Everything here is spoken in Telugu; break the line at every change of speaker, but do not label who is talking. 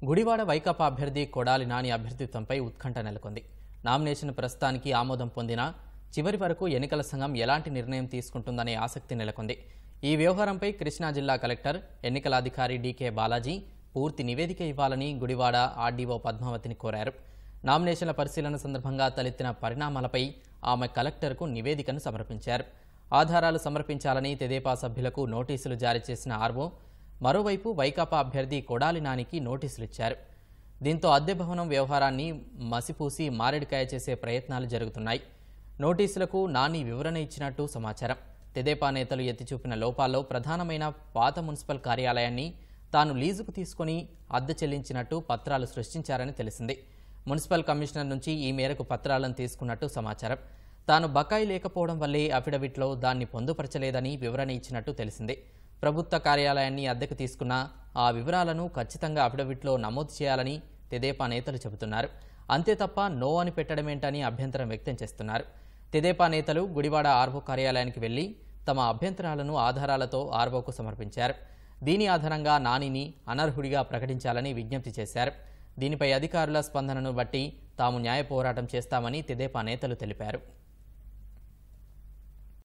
గుడివాడ వైకాపా అభ్యర్థి కొడాలి నాని అభ్యర్థిత్వంపై ఉత్కంఠ నెలకొంది. నామినేషన్ ప్రస్తుతానికి ఆమోదం పొందినా చివరి వరకు ఎన్నికల సంఘం ఎలాంటి నిర్ణయం తీసుకుంటుందనే ఆసక్తి నెలకొంది. ఈ వ్యవహారంపై కృష్ణా జిల్లా కలెక్టర్, ఎన్నికల అధికారి డీకే బాలాజీ పూర్తి నివేదిక ఇవ్వాలని గుడివాడ ఆర్డీఓ పద్మావతిని కోరారు. నామినేషన్ల పరిశీలన సందర్భంగా తలెత్తిన పరిణామాలపై ఆమె కలెక్టర్కు నివేదికను సమర్పించారు. ఆధారాలు సమర్పించాలని తెదేపా సభ్యులకు నోటీసులు జారీ చేసిన ఆర్ఓ మరోవైపు వైకాపా అభ్యర్థి కొడాలి నానికి నోటీసులిచ్చారు. దీంతో అద్దె భవనం వ్యవహారాన్ని మసిపూసి మారేడుకాయ చేసే ప్రయత్నాలు జరుగుతున్నాయి. నోటీసులకు నాని వివరణ ఇచ్చినట్టు సమాచారం. తెదేపా నేతలు ఎత్తిచూపిన లోపాల్లో ప్రధానమైన పాత మున్సిపల్ కార్యాలయాన్ని తాను లీజుకు తీసుకుని అద్దె చెల్లించినట్టు పత్రాలు సృష్టించారని తెలిసింది. మున్సిపల్ కమిషనర్ నుంచి ఈ మేరకు పత్రాలను తీసుకున్నట్టు సమాచారం. తాను బకాయి లేకపోవడం వల్లే అఫిడవిట్లో దాన్ని పొందుపరచలేదని వివరణ ఇచ్చినట్టు తెలిసింది. ప్రభుత్వ కార్యాలయాన్ని అద్దెకు తీసుకున్న ఆ వివరాలను ఖచ్చితంగా అఫిడవిట్లో నమోదు చేయాలని తెదేపా నేతలు చెబుతున్నారు. అంతే తప్ప నో అని పెట్టడమేంటని అభ్యంతరం వ్యక్తం చేస్తున్నారు. తెదేపా నేతలు గుడివాడ ఆర్వో కార్యాలయానికి వెళ్లి తమ అభ్యంతరాలను ఆధారాలతో ఆర్వోకు సమర్పించారు. దీని ఆధారంగా నానిని అనర్హుడిగా ప్రకటించాలని విజ్ఞప్తి చేశారు. దీనిపై అధికారుల స్పందనను బట్టి తాము న్యాయ పోరాటం చేస్తామని తెదేపా నేతలు తెలిపారు.